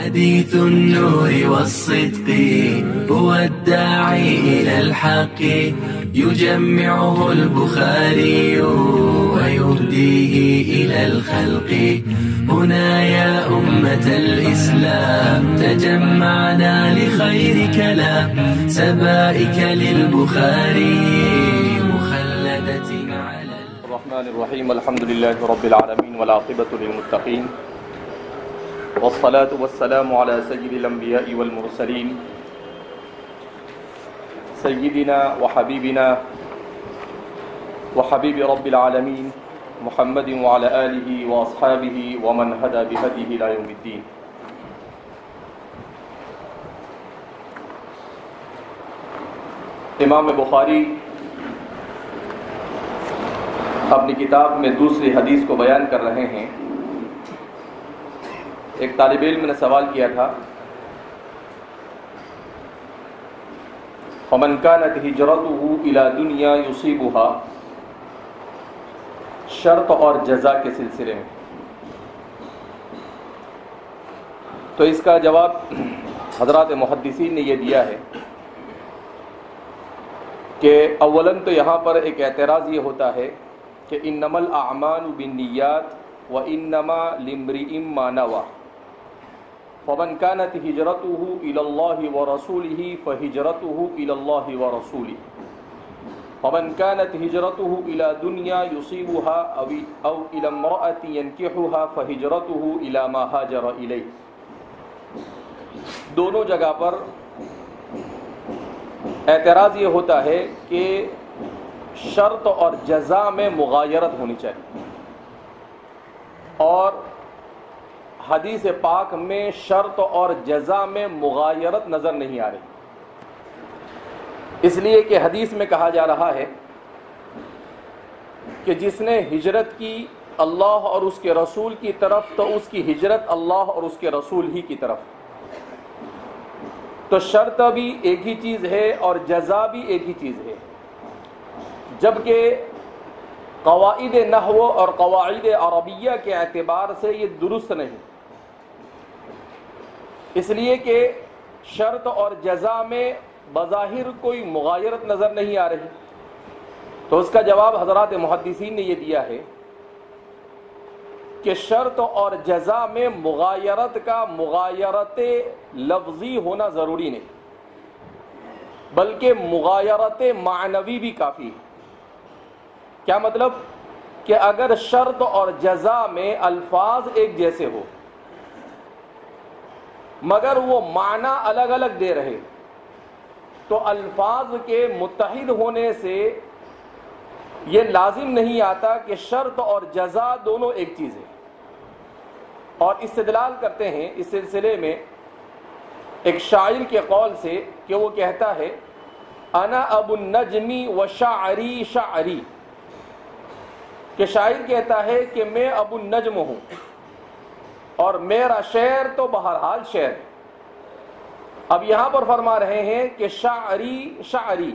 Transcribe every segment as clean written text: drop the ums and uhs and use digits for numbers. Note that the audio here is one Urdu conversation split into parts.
حديث النور والصدق هو الداعي إلى الحق يجمعه البخاري ويهديه إلى الخلق. هنا يا أمة الإسلام تجمعنا لخير كلام سبائك للبخاري مخلدة على الرحمن الرحيم. الحمد لله رب العالمين والعاقبة للمتقين والصلاة والسلام على سيد الأنبياء والمرسلين سيدنا وحبيبنا وحبيب رب العالمين محمد وعلى آله وأصحابه ومن هدى بهديه إلى يوم الدين. امام بخاری اپنی کتاب میں دوسری حدیث کو بیان کر رہے ہیں. ایک طالب علم نے سوال کیا تھا، فمن كانت هجرته إلى دنيا يصيبها، شرط اور جزا کے سلسلے میں. تو اس کا جواب حضرات محدثین نے یہ دیا ہے کہ اولاً تو یہاں پر ایک اعتراض یہ ہوتا ہے کہ انما الاعمال بالنیات وانما لامرئ ما نوى، فمن كانت هجرته الى الله ورسوله فهجرته الى الله ورسوله، فمن كانت هجرته الى دنيا يصيبها او الى امرأة ينكحها فهجرته الى ما هاجر اليه. دونوں جگہ پر اعتراض یہ ہوتا ہے کہ شرط اور جزا میں مغایرت ہونی چاہیے، اور حدیث پاک میں شرط اور جزا میں مغایرت نظر نہیں آ رہی، اس لیے کہ حدیث میں کہا جا رہا ہے کہ جس نے ہجرت کی اللہ اور اس کے رسول کی طرف تو اس کی ہجرت اللہ اور اس کے رسول ہی کی طرف. تو شرط بھی ایک ہی چیز ہے اور جزا بھی ایک ہی چیز ہے، جبکہ قواعد نحو اور قواعد عربیہ کے اعتبار سے یہ درست نہیں، اس لیے کہ شرط اور جزا میں بظاہر کوئی مغایرت نظر نہیں آ رہی. تو اس کا جواب حضرات محدثین نے یہ دیا ہے کہ شرط اور جزا میں مغایرت کا مغایرت لفظی ہونا ضروری نہیں، بلکہ مغایرت معنوی بھی کافی ہے. کیا مطلب؟ کہ اگر شرط اور جزا میں الفاظ ایک جیسے ہو مگر وہ معنی الگ الگ دے رہے، تو الفاظ کے متحد ہونے سے یہ لازم نہیں آتا کہ شرط اور جزا دونوں ایک چیز ہے. اور استدلال کرتے ہیں اس سلسلے میں ایک شاعر کے قول سے کہ وہ کہتا ہے انا ابو النجم و شعری شعری، کہ شاعر کہتا ہے کہ میں ابو النجم ہوں اور میرا شعر تو بہرحال شعر. اب یہاں پر فرما رہے ہیں کہ شعری شعری،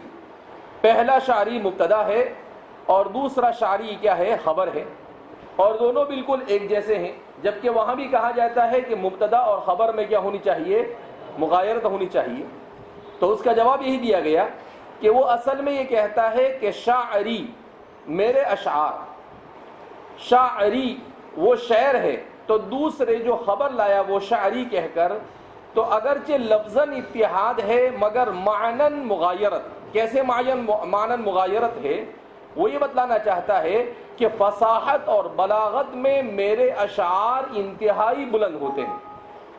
پہلا شعری مبتدا ہے اور دوسرا شعری کیا ہے؟ خبر ہے، اور دونوں بالکل ایک جیسے ہیں، جبکہ وہاں بھی کہا جاتا ہے کہ مبتدا اور خبر میں کیا ہونی چاہیے؟ مغایرت ہونی چاہیے. تو اس کا جواب یہی دیا گیا کہ وہ اصل میں یہ کہتا ہے کہ شاعری میرے اشعار، شاعری وہ شعر ہے، تو دوسرے جو خبر لایا وہ شاعری کہہ کر، تو اگرچہ لفظاً اتحاد ہے مگر معنن مغایرت. کیسے معنن مغایرت ہے؟ وہ یہ بتلانا چاہتا ہے کہ فصاحت اور بلاغت میں میرے اشعار انتہائی بلند ہوتے ہیں.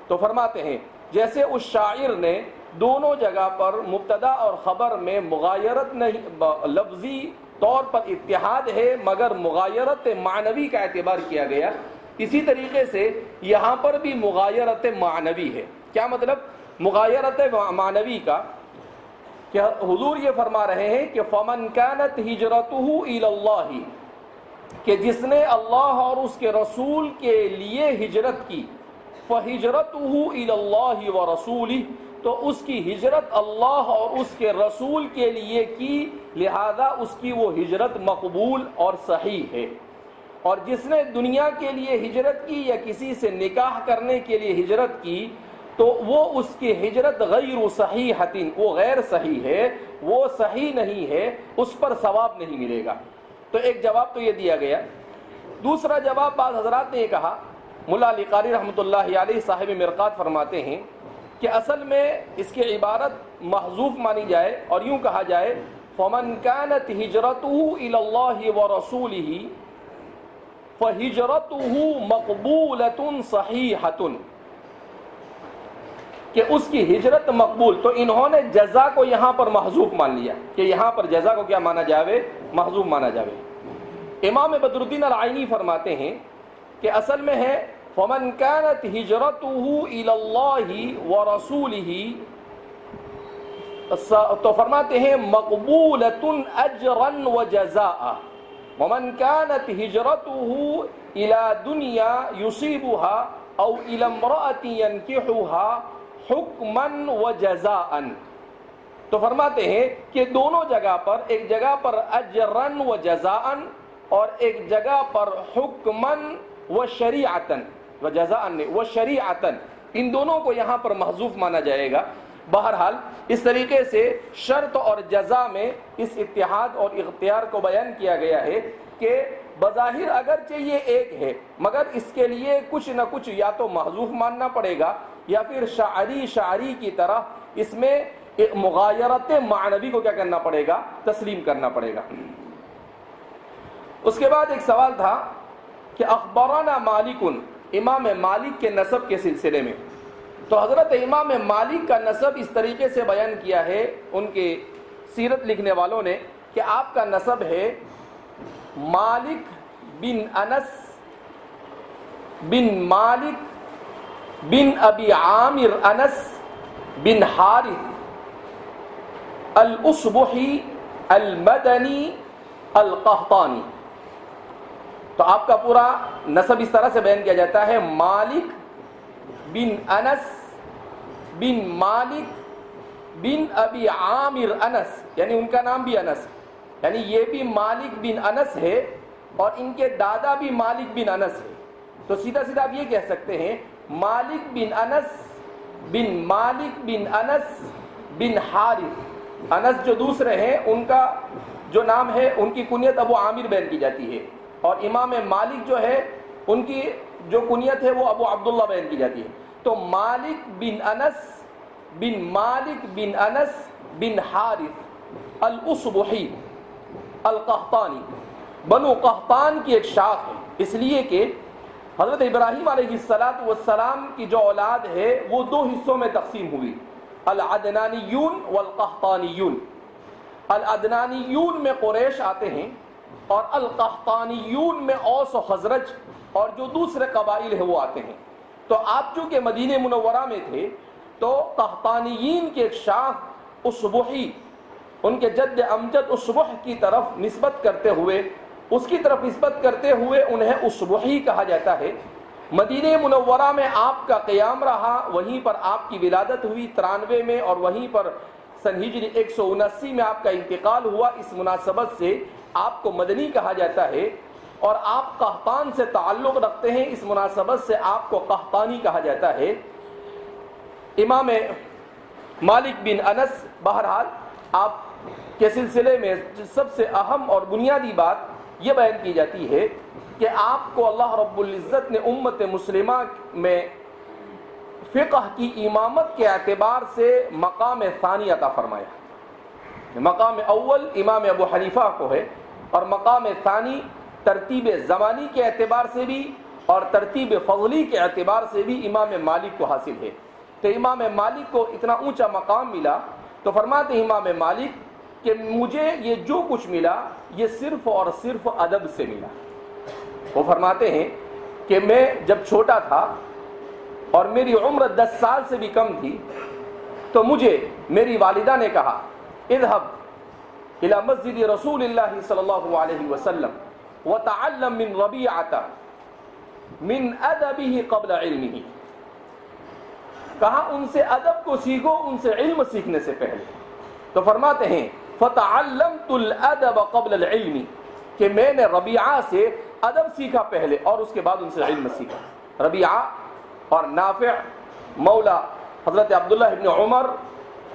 تو فرماتے ہیں جیسے اس شاعر نے دونوں جگہ پر مبتدا اور خبر میں مغایرت نہیں، لفظی طور پر اتحاد ہے مگر مغایرت معنوی کا اعتبار کیا گیا، اسی طریقے سے یہاں پر بھی مغایرت معنوی ہے. کیا مطلب مغایرت معنوی کا؟ کہ حضور یہ فرما رہے ہیں کہ فمن كانت هجرته الى اللہ، کہ جس نے اللہ اور اس کے رسول کے لیے ہجرت کی، فہجرته الى اللہ ورسولہ، تو اس کی ہجرت اللہ اور اس کے رسول کے لیے کی، لہذا اس کی وہ ہجرت مقبول اور صحیح ہے. اور جس نے دنیا کے لیے ہجرت کی یا کسی سے نکاح کرنے کے لیے ہجرت کی، تو وہ اس کی ہجرت غیر صحیحۃ، وہ غیر صحیح ہے، وہ صحیح نہیں ہے، اس پر ثواب نہیں ملے گا۔ تو ایک جواب تو یہ دیا گیا۔ دوسرا جواب بعض حضرات نے یہ کہا، ملا علی قاری رحمۃ اللہ علیہ صاحب مرقات فرماتے ہیں کہ اصل میں اس کی عبارت محذوف مانی جائے اور یوں کہا جائے فَمَنْ كَانَتْ هِجْرَتُهُ إِلَى اللَّهِ وَرَسُولِهِ فَهِجْرَتُهُ مَقْبُولَةٌ صَحِيحَةٌ، کہ اس کی ہجرت مقبول۔ تو انہوں نے جزا کو یہاں پر محذوف مان لیا کہ یہاں پر جزا کو کیا مانا جاوے؟ محذوف مانا جاوے۔ امام بدر الدین العینی فرماتے ہیں کہ اصل میں ہے فَمَنْ كَانَتْ هِجْرَتُهُ إِلَى اللَّهِ وَرَسُولِهِ، تو فرماتے ہیں مقبولۃ اجرا وجزاء، ومن كانت هجرته الى دنیا يصيبها او الى امرأة ينكحها حکما وجزاء۔ تو فرماتے ہیں کہ دونوں جگہ پر، ایک جگہ پر اجرا وجزاء اور ایک جگہ پر حکما وشریعتا، وجزاء وشریعتا، ان دونوں کو یہاں پر محذوف مانا جائے گا۔ بہرحال اس طریقے سے شرط اور جزا میں اس اتحاد اور اختیار کو بیان کیا گیا ہے کہ بظاہر اگرچہ یہ ایک ہے مگر اس کے لیے کچھ نہ کچھ یا تو محذوف ماننا پڑے گا یا پھر شاعری کی طرح اس میں مغایرت معنوی کو کیا کرنا پڑے گا؟ تسلیم کرنا پڑے گا۔ اس کے بعد ایک سوال تھا کہ اخبرنا مالک، امام مالک کے نسب کے سلسلے میں، تو حضرت امام مالک کا نسب اس طریقے سے بیان کیا ہے ان کے سیرت لکھنے والوں نے کہ آپ کا نسب ہے مالک بن انس بن مالک بن ابی عامر انس بن حارث الاصبحی المدنی القحطانی۔ تو آپ کا پورا نسب اس طرح سے بیان کیا جاتا ہے مالک بن انس بن مالک بن ابی عامر انس، یعنی ان کا نام بھی انس، یعنی یہ بھی مالک بن انس ہے اور ان کے دادا بھی مالک بن انس ہے۔ تو سیدھا سیدھا آپ یہ کہہ سکتے ہیں مالک بن انس بن مالک بن انس بن حارث۔ انس جو دوسرے ہیں ان کا جو نام ہے ان کی کنیت ابو عامر بیان کی جاتی ہے، اور امام مالک جو ہے ان کی جو کنیت ہے وہ ابو عبداللہ بیان کی جاتی ہے۔ تو مالک بن انس بن مالک بن انس بن حارث الاصبحی القحطانی، بنو قحطان کی ایک شاخ ہے، اس لیے کہ حضرت ابراہیم علیہ السلام کی جو اولاد ہے وہ دو حصوں میں تقسیم ہوئی، العدنانیون والقحطانیون۔ العدنانیون میں قریش آتے ہیں اور القحطانیون میں اوس و خزرج اور جو دوسرے قبائل ہیں وہ آتے ہیں۔ تو آپ چونکہ مدینہ منورہ میں تھے تو قحطانیین کی ایک شاخ اصبحی، ان کے جد امجد اصبح کی طرف نسبت کرتے ہوئے، اس کی طرف نسبت کرتے ہوئے انہیں اصبحی کہا جاتا ہے۔ مدینہ منورہ میں آپ کا قیام رہا، وہیں پر آپ کی ولادت ہوئی 93 میں، اور وہیں پر سن ہجری 179 میں آپ کا انتقال ہوا۔ اس مناسبت سے آپ کو مدنی کہا جاتا ہے، اور آپ قحطان سے تعلق رکھتے ہیں، اس مناسبت سے آپ کو قحطانی کہا جاتا ہے۔ امام مالک بن انس، بہرحال آپ کے سلسلے میں سب سے اہم اور بنیادی بات یہ بیان کی جاتی ہے کہ آپ کو اللہ رب العزت نے امت مسلمہ میں فقہ کی امامت کے اعتبار سے مقام ثانی عطا فرمایا۔ مقام اول امام ابو حنیفہ کو ہے، اور مقام ثانی ترتیب زمانی کے اعتبار سے بھی اور ترتیب فضلی کے اعتبار سے بھی امام مالک کو حاصل ہے۔ تو امام مالک کو اتنا اونچا مقام ملا، تو فرماتے ہیں امام مالک کہ مجھے یہ جو کچھ ملا یہ صرف اور صرف ادب سے ملا۔ وہ فرماتے ہیں کہ میں جب چھوٹا تھا اور میری عمر 10 سال سے بھی کم تھی تو مجھے میری والدہ نے کہا اذهب الى مسجد رسول اللہ صلی اللہ علیہ وسلم وتعلم من ربیعہ من ادبہ قبل علمہ، کہا ان سے ادب کو سیکھو ان سے علم سیکھنے سے پہلے۔ تو فرماتے ہیں فتعلمت الادب قبل العلم، کہ میں نے ربیعہ سے ادب سیکھا پہلے اور اس کے بعد ان سے علم سیکھا۔ ربیعہ اور نافع مولا حضرت عبداللہ ابن عمر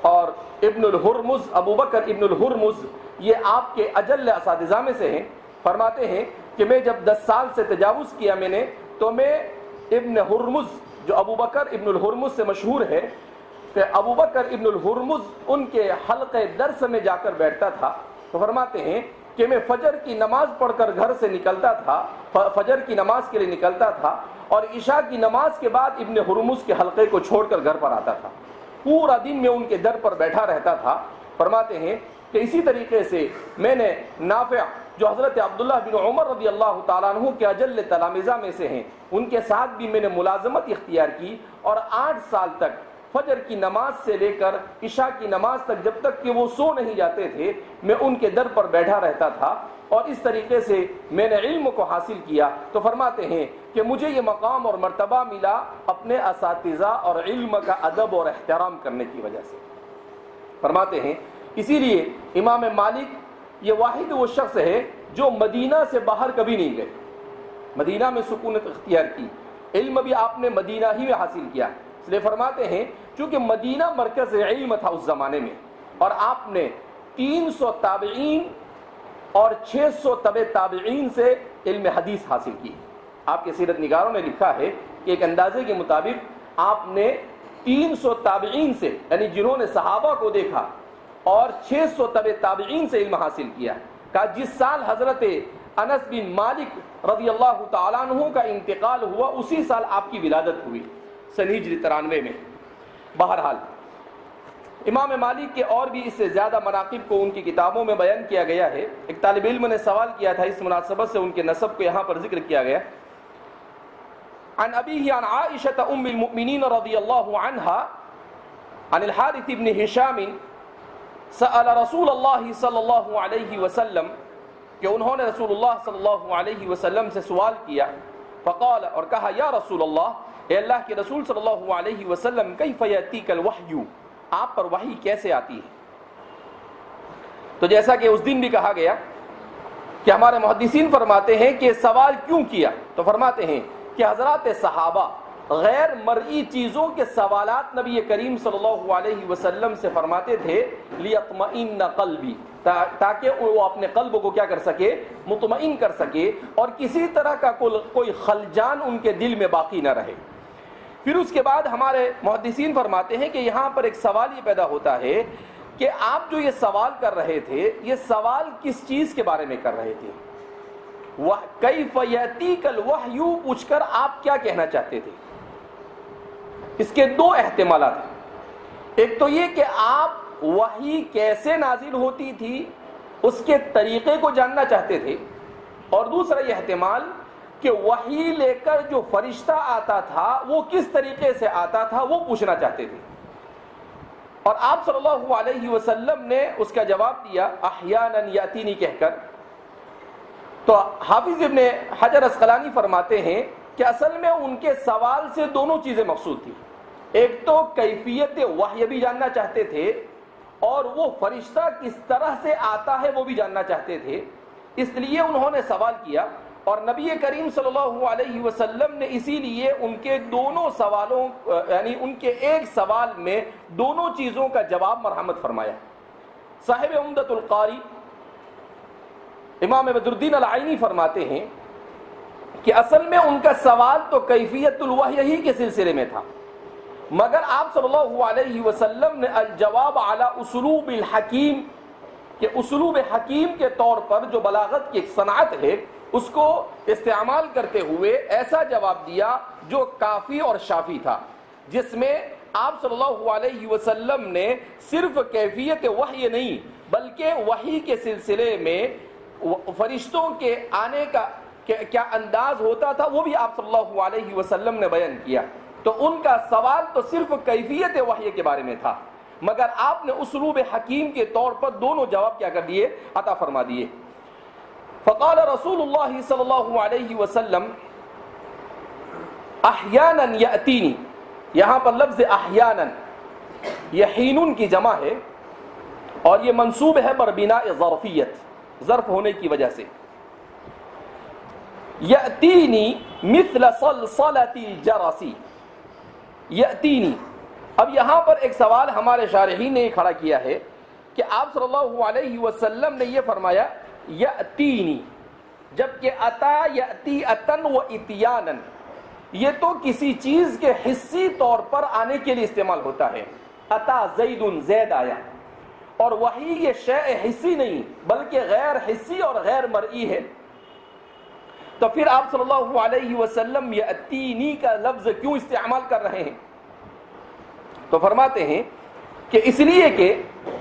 اور ابن الہرمز، ابو بکر ابن الہرمز، یہ آپ کے اجل اساتذہ میں سے ہیں۔ فرماتے ہیں کہ میں جب 10 سال سے تجاوز کیا میں نے، تو میں ابن ہرمز، جو ابو بکر ابن الہرمز سے مشہور ہے، کہ ابو بکر ابن الہرمز ان کے حلقے درس میں جا کر بیٹھتا تھا۔ تو فرماتے ہیں کہ میں فجر کی نماز پڑھ کر گھر سے نکلتا تھا، فجر کی نماز کے لیے نکلتا تھا، اور عشاء کی نماز کے بعد ابن ہرمز کے حلقے کو چھوڑ کر گھر پر آتا تھا، پورا دن میں ان کے در پر بیٹھا رہتا تھا۔ فرماتے ہیں کہ اسی طریقے سے میں نے نافع، جو حضرت عبداللہ بن عمر رضی اللہ تعالیٰ عنہ کے اجل تلامذہ میں سے ہیں، ان کے ساتھ بھی میں نے ملازمت اختیار کی، اور 8 سال تک فجر کی نماز سے لے کر عشاء کی نماز تک، جب تک کہ وہ سو نہیں جاتے تھے، میں ان کے در پر بیٹھا رہتا تھا، اور اس طریقے سے میں نے علم کو حاصل کیا۔ تو فرماتے ہیں کہ مجھے یہ مقام اور مرتبہ ملا اپنے اساتذہ اور علم کا ادب اور احترام کرنے کی وجہ سے۔ فرماتے ہیں اسی لیے امام مالک یہ واحد وہ شخص ہے جو مدینہ سے باہر کبھی نہیں گئے، مدینہ میں سکونت اختیار کی، علم بھی آپ نے مدینہ ہی میں حاصل کیا۔ اس لیے فرماتے ہیں چونکہ مدینہ مرکز علم تھا اس زمانے میں، اور آپ نے 300 تابعین اور 600 تبع تابعین سے علم حدیث حاصل کی۔ آپ کے سیرت نگاروں نے لکھا ہے کہ ایک اندازے کے مطابق آپ نے 300 تابعین سے، یعنی جنہوں نے صحابہ کو دیکھا، اور 600 تبع تابعین سے علم حاصل کیا۔ کہ جس سال حضرت انس بن مالک رضی اللہ تعالیٰ عنہ کا انتقال ہوا، اسی سال آپ کی ولادت ہوئی، سن ہجری 93 میں۔ بہرحال امام مالک کے اور بھی اس سے زیادہ مناقب کو ان کی کتابوں میں بیان کیا گیا ہے۔ ایک طالب علم نے سوال کیا تھا، اس مناسبت سے ان کے نسب کو یہاں پر ذکر کیا گیا۔ عن ابیہ عن عائشہ ام المؤمنین رضی اللہ عنہا عن الحارث بن ہشام سأل رسول اللہ صلی اللہ علیہ وسلم، کہ انہوں نے رسول اللہ صلی اللہ علیہ وسلم سے سوال کیا، فقال، اور کہا، یا رسول اللہ، اے اللہ کے رسول صلی اللہ علیہ وسلم، کیف یأتیک الوحی، آپ پر وحی کیسے آتی ہے؟ تو جیسا کہ اس دن بھی کہا گیا کہ ہمارے محدثین فرماتے ہیں کہ سوال کیوں کیا، تو فرماتے ہیں کہ حضرات صحابہ غیر مرئی چیزوں کے سوالات نبی کریم صلی اللہ علیہ وسلم سے فرماتے تھے، لیطمئن قلبی، تاکہ وہ اپنے قلب کو کیا کر سکے، مطمئن کر سکے، اور کسی طرح کا کوئی خلجان ان کے دل میں باقی نہ رہے۔ پھر اس کے بعد ہمارے محدثین فرماتے ہیں کہ یہاں پر ایک سوال یہ پیدا ہوتا ہے کہ آپ جو یہ سوال کر رہے تھے، یہ سوال کس چیز کے بارے میں کر رہے تھے؟ کیف یأتیک الوحی پوچھ کر آپ کیا کہنا چاہتے تھے؟ اس کے 2 احتمالات ہیں۔ ایک تو یہ کہ آپ وحی کیسے نازل ہوتی تھی اس کے طریقے کو جاننا چاہتے تھے، اور دوسرا یہ احتمال کہ وحی لے کر جو فرشتہ آتا تھا وہ کس طریقے سے آتا تھا وہ پوچھنا چاہتے تھے۔ اور آپ صلی اللہ علیہ وسلم نے اس کا جواب دیا احیانا یاتینی کہہ کر۔ تو حافظ ابن حجر اسقلانی فرماتے ہیں کہ اصل میں ان کے سوال سے دونوں چیزیں مقصود تھی، ایک تو کیفیت وحی بھی جاننا چاہتے تھے، اور وہ فرشتہ کس طرح سے آتا ہے وہ بھی جاننا چاہتے تھے، اس لیے انہوں نے سوال کیا، اور نبی کریم صلی اللہ علیہ وسلم نے اسی لیے ان کے دونوں سوالوں، یعنی ان کے ایک سوال میں دونوں چیزوں کا جواب مرحمت فرمایا۔ صاحب عمدۃ القاری امام بدر الدین العینی فرماتے ہیں کہ اصل میں ان کا سوال تو کیفیت الوحی ہی کے سلسلے میں تھا، مگر آپ صلی اللہ علیہ وسلم نے الجواب علی اسلوب الحکیم، کہ اسلوب حکیم کے طور پر جو بلاغت کی ایک صنعت ہے اس کو استعمال کرتے ہوئے ایسا جواب دیا جو کافی اور شافی تھا، جس میں آپ صلی اللہ علیہ وسلم نے صرف کیفیت وحی نہیں بلکہ وحی کے سلسلے میں فرشتوں کے آنے کا کیا انداز ہوتا تھا وہ بھی آپ صلی اللہ علیہ وسلم نے بیان کیا۔ تو ان کا سوال تو صرف کیفیت وحی کے بارے میں تھا، مگر آپ نے اسلوب حکیم کے طور پر دونوں جواب کیا کر دیے، عطا فرما دیے۔ فقال رسول اللہ صلی اللہ علیہ وسلم احیانا یأتینی، یہاں پر لفظ احیانا یہ حینن کی جمع ہے، اور یہ منصوب ہے بر بناء ظرفیت، ظرف ہونے کی وجہ سے۔ یأتینی مثل صلصلۃ الجرس، یأتینی اب یہاں پر ایک سوال ہمارے شارحین نے کھڑا کیا ہے کہ آپ صلی اللہ علیہ وسلم نے یہ فرمایا یأتینی، جبکہ اتا یأتی اتن و اتیانن یہ تو کسی چیز کے حصی طور پر آنے کے لیے استعمال ہوتا ہے. اتا زیدن، زید آیا، اور وہی یہ شیء حصی نہیں بلکہ غیر حصی اور غیر مرئی ہے. تو پھر آپ صلی اللہ علیہ وسلم یأتینی کا لفظ کیوں استعمال کر رہے ہیں؟ تو فرماتے ہیں کہ اس لیے کہ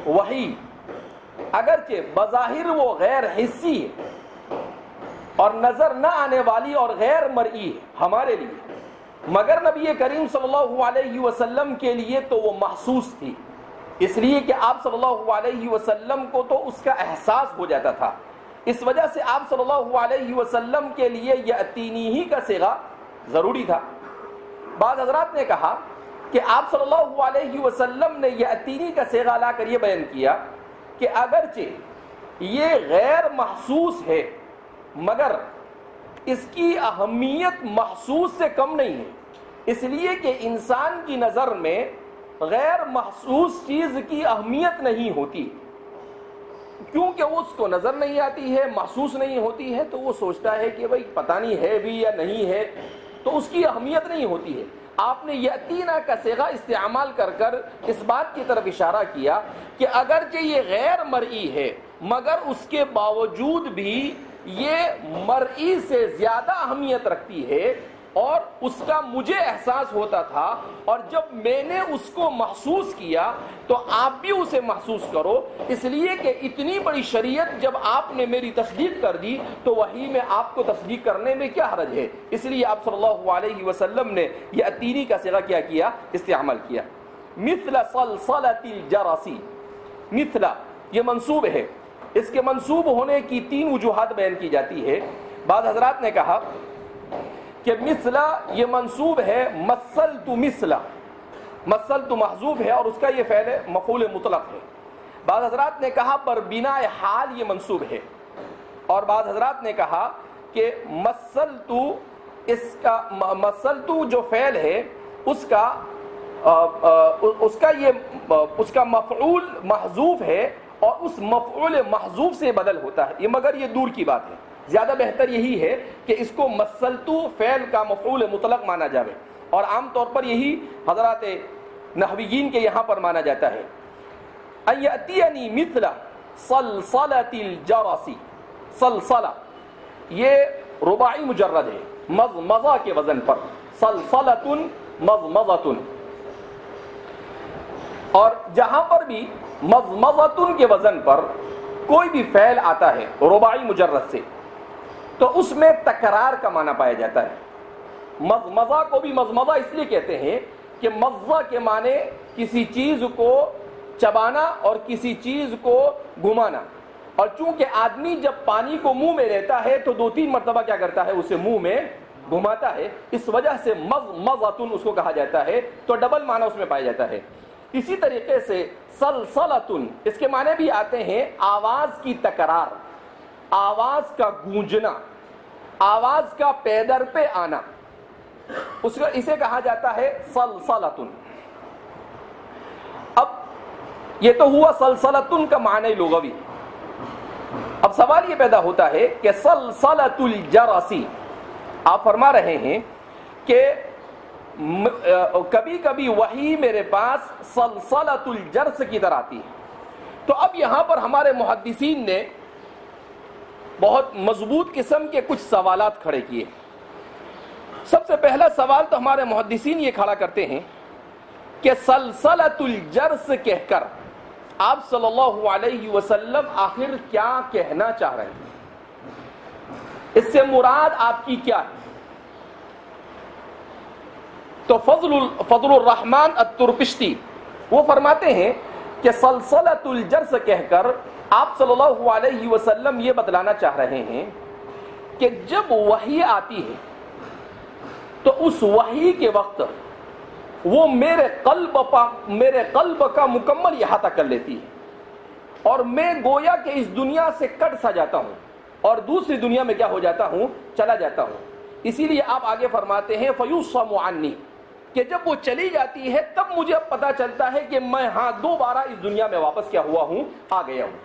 وحی اگرچہ بظاہر وہ غیر حصی ہے اور نظر نہ آنے والی اور غیر مرئی ہے ہمارے لیے، مگر نبی کریم صلی اللہ علیہ وسلم کے لیے تو وہ محسوس تھی، اس لیے کہ آپ صلی اللہ علیہ وسلم کو تو اس کا احساس ہو جاتا تھا. اس وجہ سے آپ صلی اللہ علیہ وسلم کے لیے یأتینی ہی کا صیغہ ضروری تھا. بعض حضرات نے کہا کہ آپ صلی اللہ علیہ وسلم نے یأتینی کا صیغہ لا کر یہ بیان کیا کہ اگرچہ یہ غیر محسوس ہے مگر اس کی اہمیت محسوس سے کم نہیں ہے، اس لیے کہ انسان کی نظر میں غیر محسوس چیز کی اہمیت نہیں ہوتی، کیونکہ اس کو نظر نہیں آتی ہے، محسوس نہیں ہوتی ہے، تو وہ سوچتا ہے کہ بھئی پتہ نہیں ہے بھی یا نہیں ہے، تو اس کی اہمیت نہیں ہوتی ہے. آپ نے یأتینا کا صیغہ استعمال کر کر اس بات کی طرف اشارہ کیا کہ اگرچہ یہ غیر مرئی ہے مگر اس کے باوجود بھی یہ مرئی سے زیادہ اہمیت رکھتی ہے، اور اس کا مجھے احساس ہوتا تھا، اور جب میں نے اس کو محسوس کیا تو آپ بھی اسے محسوس کرو. اس لیے کہ اتنی بڑی شریعت جب آپ نے میری تصدیق کر دی تو وہی میں آپ کو تصدیق کرنے میں کیا حرج ہے. اس لیے آپ صلی اللہ علیہ وسلم نے یہ یأتینی کا صیغہ کیا استعمال کیا. مثل صلصلۃ الجرس، مثل یہ منصوب ہے، اس کے منصوب ہونے کی 3 وجوہات بیان کی جاتی ہے. بعض حضرات نے کہا کہ مثلا یہ منصوب ہے مثلت مثلا، مثلت محذوف ہے اور اس کا یہ فعل مفعول مطلق ہے. بعض حضرات نے کہا پر بنا حال یہ منصوب ہے، اور بعض حضرات نے کہا کہ مثلت، اس کا مثلت جو فعل ہے اس کا مفعول محذوف ہے اور اس مفعول محذوف سے بدل ہوتا ہے. یہ مگر یہ دور کی بات ہے، زیادہ بہتر یہی ہے کہ اس کو مثلتو فعل کا مفعول مطلق مانا جاوے، اور عام طور پر یہی حضرات نحویین کے یہاں پر مانا جاتا ہے. ان یأتینی مثل صلصلۃ الجرس، صلصلہ یہ رباعی مجرد ہے مضمضہ کے وزن پر، صلصلۃ مضمضۃ، اور جہاں پر بھی مضمضۃ کے وزن پر کوئی بھی فعل آتا ہے رباعی مجرد سے تو اس میں تکرار کا معنی پایا جاتا ہے. مضمضہ کو بھی مضمضہ اس لیے کہتے ہیں کہ مضہ کے معنی کسی چیز کو چبانا اور کسی چیز کو گھمانا، اور چونکہ آدمی جب پانی کو منہ میں لیتا ہے تو 2-3 مرتبہ کیا کرتا ہے، اسے منہ میں گھماتا ہے، اس وجہ سے مضمضۃ اس کو کہا جاتا ہے، تو ڈبل معنی اس میں پایا جاتا ہے. اسی طریقے سے صلصلۃ اس کے معنی بھی آتے ہیں آواز کی تکرار، آواز کا گونجنا، آواز کا پے در پہ آنا، اسے کہا جاتا ہے صلصلۃ. اب یہ تو ہوا صلصلۃ کا معنی لغوی. اب سوال یہ پیدا ہوتا ہے کہ صلصلۃ الجرس، آپ فرما رہے ہیں کہ کبھی کبھی وحی میرے پاس صلصلۃ الجرس کی طرح آتی ہے. تو اب یہاں پر ہمارے محدثین نے بہت مضبوط قسم کے کچھ سوالات کھڑے کیے. سب سے پہلا سوال تو ہمارے محدثین یہ کھڑا کرتے ہیں کہ صلصلۃ الجرس کہہ کر آپ صلی اللہ علیہ وسلم آخر کیا کہنا چاہ رہے ہیں، اس سے مراد آپ کی کیا ہے. تو فضل الرحمن الترپشتی وہ فرماتے ہیں کہ صلصلۃ الجرس کہہ کر آپ صلی اللہ علیہ وسلم یہ بتلانا چاہ رہے ہیں کہ جب وحی آتی ہے تو اس وحی کے وقت وہ میرے قلب کا مکمل احاطہ کر لیتی ہے، اور میں گویا کہ اس دنیا سے کٹ سا جاتا ہوں اور دوسری دنیا میں کیا ہو جاتا ہوں، چلا جاتا ہوں. اسی لیے آپ آگے فرماتے ہیں فیوصم عنی، کہ جب وہ چلی جاتی ہے تب مجھے پتا چلتا ہے کہ میں دوبارہ اس دنیا میں واپس کیا ہوا ہوں، آ گیا ہوں۔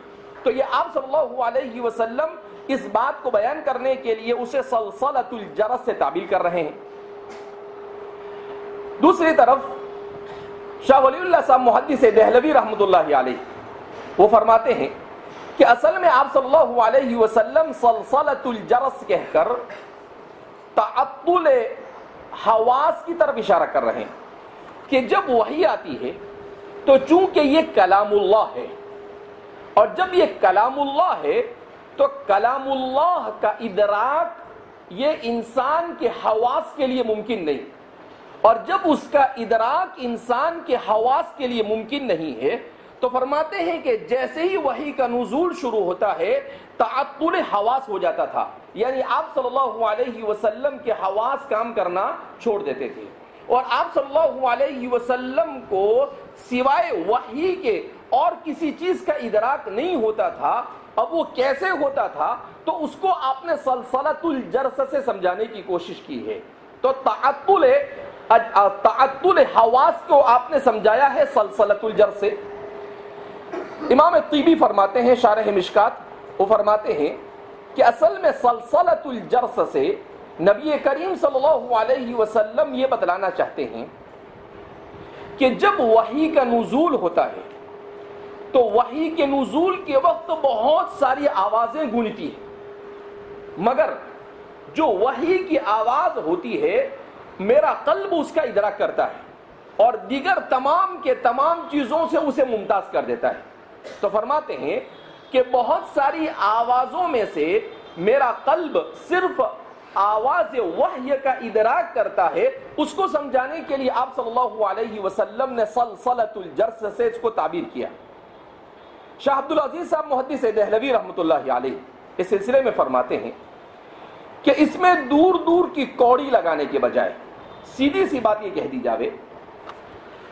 تو یہ آپ صلی اللہ علیہ وسلم اس بات کو بیان کرنے کے لیے اسے سلسلۃ الجرس سے تعبیر کر رہے ہیں۔ دوسری طرف شاہ ولی اللہ صاحب محدث دہلوی رحمۃ اللہ علیہ وہ فرماتے ہیں کہ اصل میں آپ صلی اللہ علیہ وسلم سلسلۃ الجرس کہہ کر تعطل حواس کی طرف اشارہ کر رہے ہیں کہ جب وحی آتی ہے تو چونکہ یہ کلام اللہ ہے، اور جب یہ کلام اللہ ہے تو کلام اللہ کا ادراک یہ انسان کے حواس کے لیے ممکن نہیں، اور جب اس کا ادراک انسان کے حواس کے لیے ممکن نہیں ہے تو فرماتے ہیں کہ جیسے ہی وحی کا نزول شروع ہوتا ہے تعطل حواس ہو جاتا تھا، یعنی آپ صلی اللہ علیہ وسلم کے حواس کام کرنا چھوڑ دیتے تھے، اور آپ صلی اللہ علیہ وسلم کو سوائے وحی کے اور کسی چیز کا ادراک نہیں ہوتا تھا۔ اب وہ کیسے ہوتا تھا تو اس کو آپ نے سلسلۃ الجرس سے سمجھانے کی کوشش کی ہے۔ تو تعطل حواس کو آپ نے سمجھایا ہے سلسلۃ الجرس سے۔ امام طیبی فرماتے ہیں شارح مشکات، وہ فرماتے ہیں کہ اصل میں سلسلۃ الجرس سے نبی کریم صلی اللہ علیہ وسلم یہ بتلانا چاہتے ہیں کہ جب وحی کا نزول ہوتا ہے تو وحی کے نزول کے وقت بہت ساری آوازیں گونجتی ہیں، مگر جو وحی کی آواز ہوتی ہے میرا قلب اس کا ادراک کرتا ہے اور دیگر تمام کے تمام چیزوں سے اسے ممتاز کر دیتا ہے۔ تو فرماتے ہیں کہ بہت ساری آوازوں میں سے میرا قلب صرف آواز وحی کا ادراک کرتا ہے۔ اس کو سمجھانے کے لیے آپ صلی اللہ علیہ وسلم نے سلسلۃ الجرس سے اس کو تعبیر کیا۔ شاہ عبد العزیز صاحب محدث دہلوی رحمۃ اللہ علیہ اس سلسلے میں فرماتے ہیں کہ اس میں دور دور کی کوڑی لگانے کے بجائے سیدھی سی بات یہ کہہ دی جاوے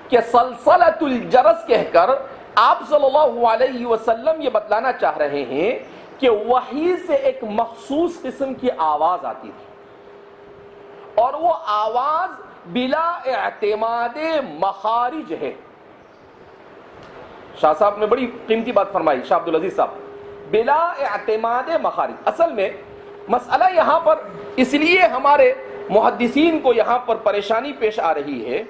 کہ سلسلۃ الجرس کہہ کر آپ صلی اللہ علیہ وسلم یہ بتلانا چاہ رہے ہیں کہ وحی سے ایک مخصوص قسم کی آواز آتی تھی، اور وہ آواز بلا اعتماد مخارج ہے۔ شاہ صاحب نے بڑی قیمتی بات فرمائی، شاہ عبد العزیز صاحب، بلا اعتماد مخارج۔ اصل میں مسئلہ یہاں پر اس لیے ہمارے محدثین کو یہاں پر پریشانی پیش آ رہی ہے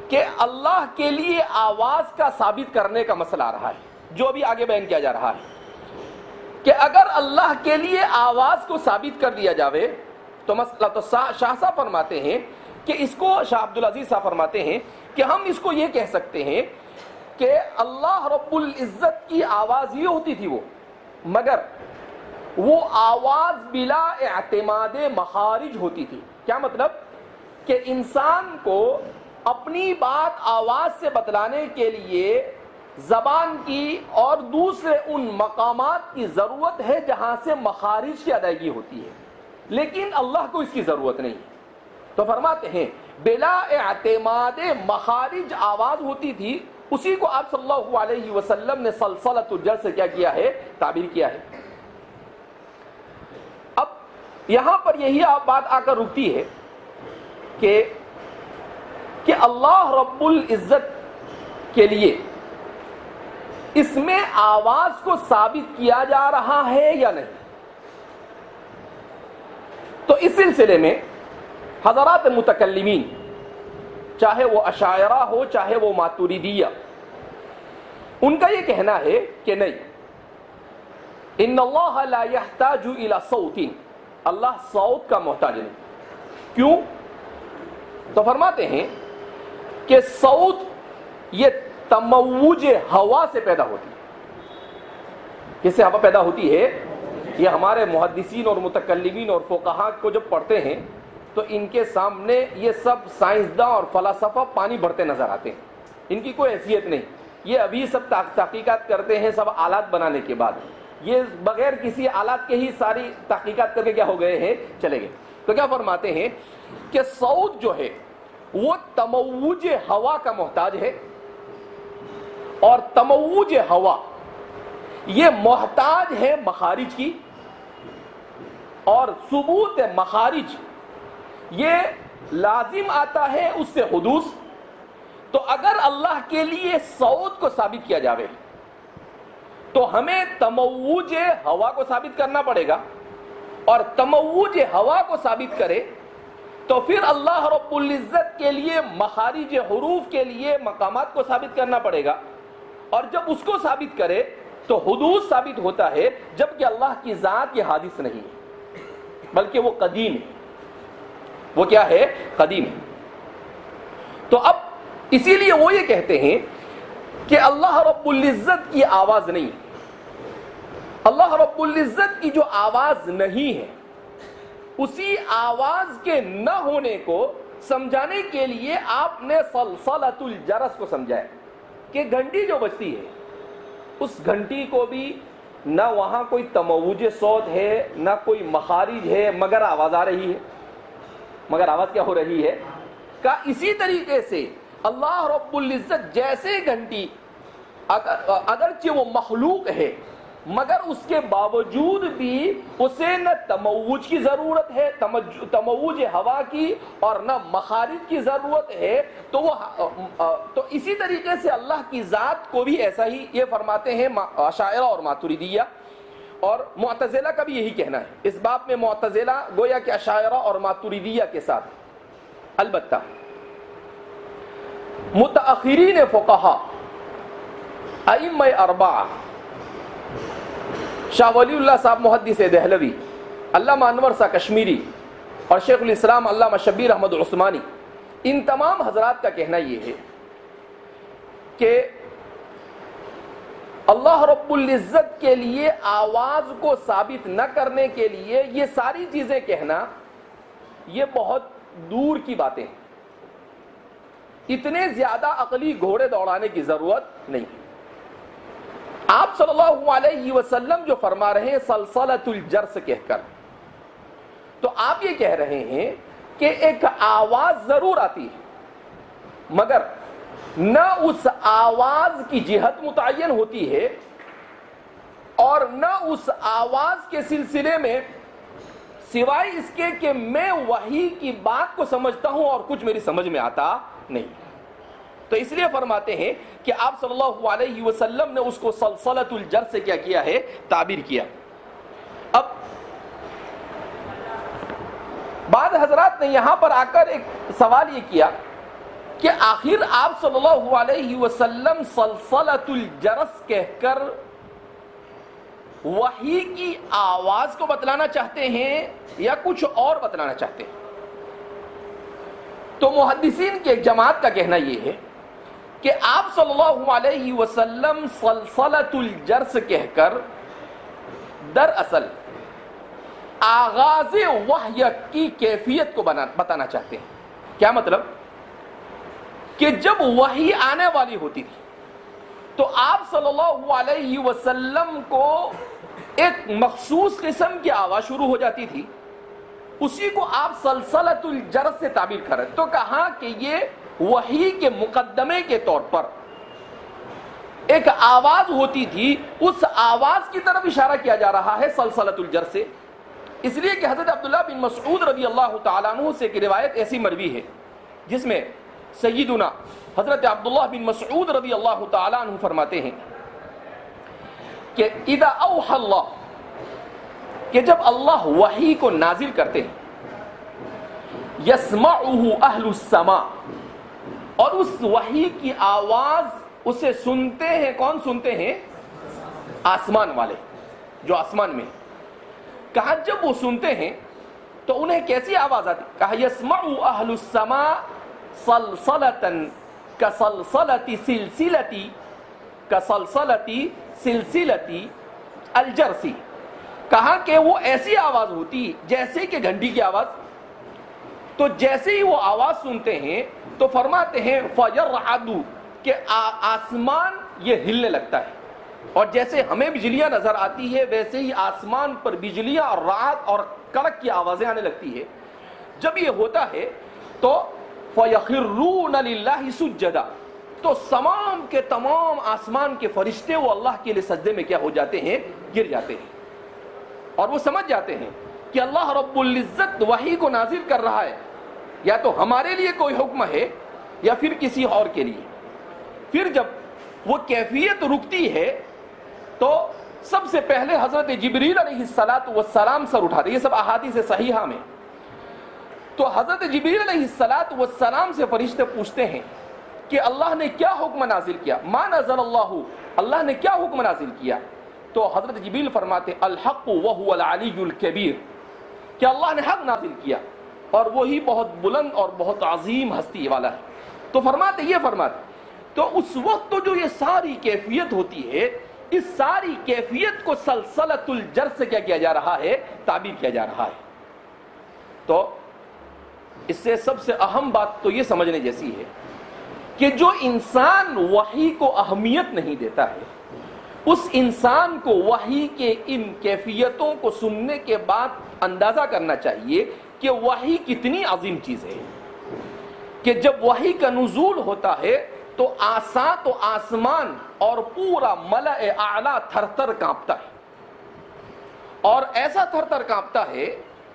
کہ اللہ کے لیے آواز کا ثابت کرنے کا مسئلہ آ رہا ہے، جو ابھی آگے بیان کیا جا رہا ہے کہ اگر اللہ کے لیے آواز کو ثابت کر دیا جاوے تو مسئلہ تو شاہ صاحب فرماتے ہیں کہ اس کو، شاہ عبد العزیز صاحب فرماتے ہیں کہ ہم اس کو یہ کہہ سکتے ہیں کہ اللہ رب العزت کی آواز یہ ہوتی تھی وہ، مگر وہ آواز بلا اعتماد مخارج ہوتی تھی۔ کیا مطلب؟ کہ انسان کو اپنی بات آواز سے بتلانے کے لیے زبان کی اور دوسرے ان مقامات کی ضرورت ہے جہاں سے مخارج کی ادائیگی ہوتی ہے، لیکن اللہ کو اس کی ضرورت نہیں۔ تو فرماتے ہیں بلا اعتماد مخارج آواز ہوتی تھی، اسی کو آپ صلی اللہ علیہ وسلم نے سلسلۃ الجرس سے کیا کیا ہے؟ تعبیر کیا ہے۔ اب یہاں پر یہی بات آ کر رکتی ہے کہ اللہ رب العزت کے لیے اس میں آواز کو ثابت کیا جا رہا ہے یا نہیں۔ تو اس سلسلے میں حضرات متکلمین، چاہے وہ اشاعرہ ہو چاہے وہ ماتوریدیہ، ان کا یہ کہنا ہے کہ نہیں، ان اللہ لا يحتاج الى صوت، اللہ صوت کا محتاج نہیں۔ کیوں؟ تو فرماتے ہیں کہ صوت یہ تموج ہوا سے پیدا ہوتی ہے۔ کس سے ہوا پیدا ہوتی ہے؟ یہ ہمارے محدثین اور متکلمین اور فقہاء کو جب پڑھتے ہیں تو ان کے سامنے یہ سب سائنسداں اور فلاسفہ پانی بھرتے نظر آتے ہیں، ان کی کوئی حیثیت نہیں۔ یہ ابھی سب تحقیقات کرتے ہیں، سب آلات بنانے کے بعد، یہ بغیر کسی آلات کے ہی ساری تحقیقات کر کے کیا ہو گئے ہیں؟ چلے گئے۔ تو کیا فرماتے ہیں کہ صوت جو ہے وہ تموج ہوا کا محتاج ہے، اور تموج ہوا یہ محتاج ہے مخارج کی، اور ثبوت مخارج یہ لازم آتا ہے اس سے حدوث. تو اگر اللہ کے لیے صوت کو ثابت کیا جاوے تو ہمیں تموج ہوا کو ثابت کرنا پڑے گا, اور تموج ہوا کو ثابت کرے تو پھر اللہ رب العزت کے لیے مخارج حروف کے لیے مقامات کو ثابت کرنا پڑے گا, اور جب اس کو ثابت کرے تو حدوث ثابت ہوتا ہے, جبکہ اللہ کی ذات یہ حادث نہیں ہے بلکہ وہ قدیم ہے. وہ کیا ہے؟ قدیم ہے. تو اب اسی لیے وہ یہ کہتے ہیں کہ اللہ رب العزت کی آواز نہیں, اللہ رب العزت کی جو آواز نہیں ہے اسی آواز کے نہ ہونے کو سمجھانے کے لیے آپ نے سلسلۃ الجرس کو سمجھایا کہ گھنٹی جو بجتی ہے اس گھنٹی کو بھی نہ وہاں کوئی تموج صوت ہے نہ کوئی مخارج ہے, مگر آواز آ رہی ہے. مگر آواز کیا ہو رہی ہے؟ کہ اسی طریقے سے اللہ رب العزت جیسے گھنٹی اگرچہ وہ مخلوق ہے مگر اس کے باوجود بھی اسے نہ تموج کی ضرورت ہے, تموج ہوا کی, اور نہ مخارج کی ضرورت ہے. تو اسی طریقے سے اللہ کی ذات کو بھی ایسا ہی یہ فرماتے ہیں اشاعرہ اور ماتریدیہ, اور معتزلہ کا بھی یہی کہنا ہے. اس باب میں معتزلہ گویا کہ اشاعرہ اور ماتریدیہ کے ساتھ. البتہ متأخرین فقہا ائمہ اربعہ شاہ ولی اللہ صاحب محدث دہلوی, علامہ انور شاہ کشمیری اور شیخ الاسلام علامہ شبیر احمد عثمانی, ان تمام حضرات کا کہنا یہ ہے کہ اللہ رب العزت کے لیے آواز کو ثابت نہ کرنے کے لیے یہ ساری چیزیں کہنا یہ بہت دور کی باتیں ہیں. اتنے زیادہ عقلی گھوڑے دوڑانے کی ضرورت نہیں. آپ صلی اللہ علیہ وسلم جو فرما رہے ہیں سلسلۃ الجرس کہہ کر, تو آپ یہ کہہ رہے ہیں کہ ایک آواز ضرور آتی ہے مگر نہ اس آواز کی جہت متعین ہوتی ہے اور نہ اس آواز کے سلسلے میں سوائے اس کے کہ میں وحی کی بات کو سمجھتا ہوں اور کچھ میری سمجھ میں آتا نہیں. تو اس لیے فرماتے ہیں کہ آپ صلی اللہ علیہ وسلم نے اس کو سلسلۃ الجرس سے کیا کیا ہے؟ تعبیر کیا. اب بعض حضرات نے یہاں پر آ کر ایک سوال یہ کیا کہ آخر آپ صلی اللہ علیہ وسلم سلسلۃ الجرس کہہ کر وحی کی آواز کو بتلانا چاہتے ہیں یا کچھ اور بتلانا چاہتے ہیں؟ تو محدثین کی ایک جماعت کا کہنا یہ ہے کہ آپ صلی اللہ علیہ وسلم سلسلۃ الجرس کہہ کر دراصل آغاز وحی کی کیفیت کو بتانا چاہتے ہیں. کیا مطلب؟ کہ جب وحی آنے والی ہوتی تھی تو آپ صلی اللہ علیہ وسلم کو ایک مخصوص قسم کی آواز شروع ہو جاتی تھی, اسی کو آپ سلسلۃ الجرس سے تعبیر کریں. تو کہا کہ یہ وحی کے مقدمے کے طور پر ایک آواز ہوتی تھی, اس آواز کی طرف اشارہ کیا جا رہا ہے سلسلۃ الجرس سے. اس لیے کہ حضرت عبداللہ بن مسعود رضی اللہ تعالیٰ عنہ سے ایک روایت ایسی مروی ہے جس میں سیدنا حضرت عبداللہ بن مسعود رضی اللہ تعالیٰ عنہ فرماتے ہیں کہ اذا اوحى اللہ, کہ جب اللہ وحی کو نازل کرتے ہیں, یسمعہ اہل السماء, اور اس وحی کی آواز اسے سنتے ہیں. کون سنتے ہیں؟ آسمان والے, جو آسمان میں. کہا جب وہ سنتے ہیں تو انہیں کیسی آواز آتی؟ کہا یسمعوا اہل السماء صلصلۃ کصلصلۃ سلسلۃ الجرس. کہا کہ وہ ایسی آواز ہوتی جیسے کہ گھنٹی کی آواز. تو جیسے ہی وہ آواز سنتے ہیں تو فرماتے ہیں فیرعد, کہ آسمان یہ ہلنے لگتا ہے, اور جیسے ہمیں بجلیاں نظر آتی ہے ویسے ہی آسمان پر بجلیاں اور رعد اور کڑک کی آوازیں آنے لگتی ہے. جب یہ ہوتا ہے تو فیخرون للہ سجدا, تو تمام کے تمام آسمان کے فرشتے وہ اللہ کے لیے سجدے میں کیا ہو جاتے ہیں؟ گر جاتے ہیں, اور وہ سمجھ جاتے ہیں کہ اللہ رب العزت وحی کو نازل کر رہا ہے یا تو ہمارے لیے کوئی حکم ہے یا پھر کسی اور کے لیے. پھر جب وہ کیفیت رکتی ہے تو سب سے پہلے حضرت جبریل علیہ السلام سر اٹھاتے. یہ سب احادیث صحیحہ میں. تو حضرت جبریل علیہ السلام سے فرشتے پوچھتے ہیں کہ اللہ نے کیا حکم نازل کیا, ما نزل اللہ نے کیا حکم نازل کیا. تو حضرت جبریل فرماتے الحق وهو العلی الکبیر, کہ اللہ نے حق نازل کیا اور وہی بہت بلند اور بہت عظیم ہستی والا ہے. تو فرماتے تو اس وقت تو جو یہ ساری کیفیت ہوتی ہے, اس ساری کیفیت کو سلسلۃ الجر سے کیا جا رہا ہے, تعبیر کیا جا رہا ہے. تو اس سے سب سے اہم بات تو یہ سمجھنے جیسی ہے کہ جو انسان وحی کو اہمیت نہیں دیتا ہے, اس انسان کو وحی کے ان کیفیتوں کو سننے کے بعد اندازہ کرنا چاہیے کہ وحی کتنی عظیم چیز ہے, کہ جب وحی کا نزول ہوتا ہے تو آسمان اور پورا ملأ اعلیٰ تھر تھر کانپتا ہے, اور ایسا تھر تھر کانپتا ہے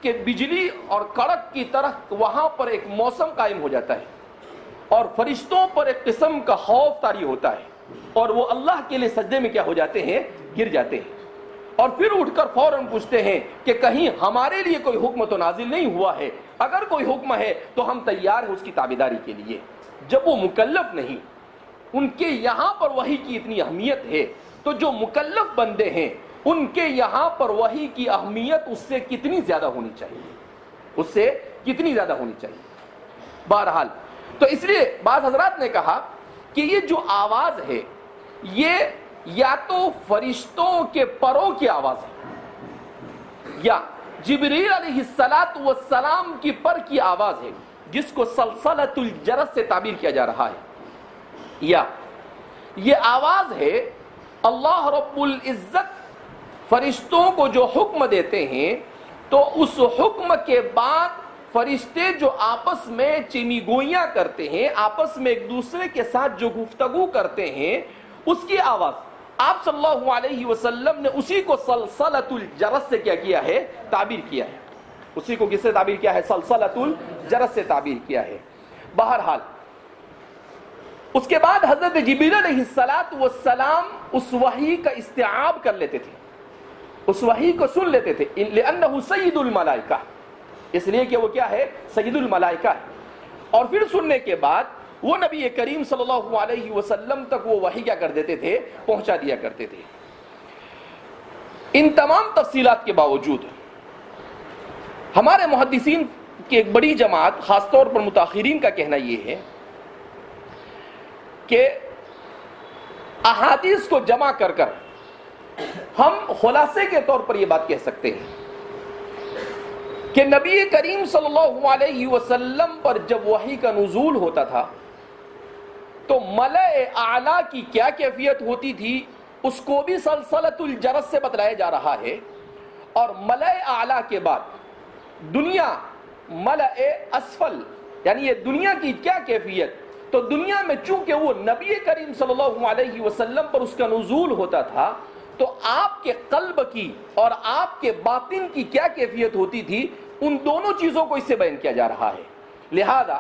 کہ بجلی اور کڑک کی طرح وہاں پر ایک موسم قائم ہو جاتا ہے, اور فرشتوں پر ایک قسم کا خوف طاری ہوتا ہے, اور وہ اللہ کے لیے سجدے میں کیا ہو جاتے ہیں, گر جاتے ہیں, اور پھر اٹھ کر فوراً پوچھتے ہیں کہ کہیں ہمارے لیے کوئی حکم تو نازل نہیں ہوا ہے, اگر کوئی حکم ہے تو ہم تیار ہیں اس کی تابعداری کے لیے. جب وہ مکلف نہیں, ان کے یہاں پر وحی کی اتنی اہمیت ہے, تو جو مکلف بندے ہیں ان کے یہاں پر وحی کی اہمیت اس سے کتنی زیادہ ہونی چاہیے, بہرحال. تو اس لیے بعض حضرات نے کہا کہ یہ جو آواز ہے یہ یا تو فرشتوں کے پروں کی آواز ہے یا جبریل علیہ السلام کی پر کی آواز ہے, جس کو سلسلۃ الجرس سے تعبیر کیا جا رہا ہے, یا یہ آواز ہے اللہ رب العزت فرشتوں کو جو حکم دیتے ہیں تو اس حکم کے بعد فرشتے جو آپس میں چینی گوئیاں کرتے ہیں, آپس میں ایک دوسرے کے ساتھ جو گفتگو کرتے ہیں, اس کی آواز آپ صلی اللہ علیہ وسلم نے اسی کو سلسلۃ الجرس سے کیا کیا ہے, تعبیر کیا ہے. اسی کو کس سے تعبیر کیا ہے, سلسلۃ الجرس سے تعبیر کیا ہے. بہرحال اس کے بعد حضرت جبریل علیہ السلام اس وحی کا استیعاب کر لیتے تھے, اس وحی کو سن لیتے تھے, لأنہ سید الملائکہ, اس لیے کہ وہ کیا ہے, سید الملائکہ ہے. اور پھر سننے کے بعد وہ نبی کریم صلی اللہ علیہ وسلم تک وہ وحی کیا کر دیتے تھے, پہنچا دیا کرتے تھے. ان تمام تفصیلات کے باوجود ہمارے محدثین کی ایک بڑی جماعت, خاص طور پر متاخرین کا کہنا یہ ہے کہ احادیث کو جمع کر کر ہم خلاصے کے طور پر یہ بات کہہ سکتے ہیں کہ نبی کریم صلی اللہ علیہ وسلم پر جب وحی کا نزول ہوتا تھا تو ملأ اعلیٰ کی کیا کیفیت ہوتی تھی اس کو بھی سلسلۃ الجرس سے بتلایا جا رہا ہے, اور ملأ اعلیٰ کے بعد دنیا ملأ اسفل, یعنی یہ دنیا کی کیا کیفیت. تو دنیا میں چونکہ وہ نبی کریم صلی اللہ علیہ وسلم پر اس کا نزول ہوتا تھا تو آپ کے قلب کی اور آپ کے باطن کی کیا کیفیت ہوتی تھی, ان دونوں چیزوں کو اس سے بیان کیا جا رہا ہے. لہذا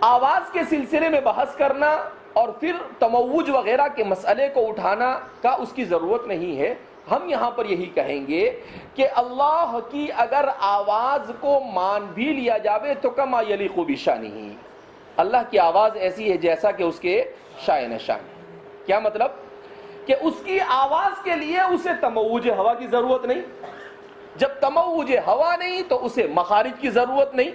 آواز کے سلسلے میں بحث کرنا اور پھر تموج وغیرہ کے مسئلے کو اٹھانا کا اس کی ضرورت نہیں ہے. ہم یہاں پر یہی کہیں گے کہ اللہ کی اگر آواز کو مان بھی لیا جاوے تو کما یلیق بشانہ, اللہ کی آواز ایسی ہے جیسا کہ اس کے شائن شان. کیا مطلب کہ اس کی آواز کے لیے اسے تموج ہوا کی ضرورت نہیں, جب تموج ہوا نہیں تو اسے مخارج کی ضرورت نہیں,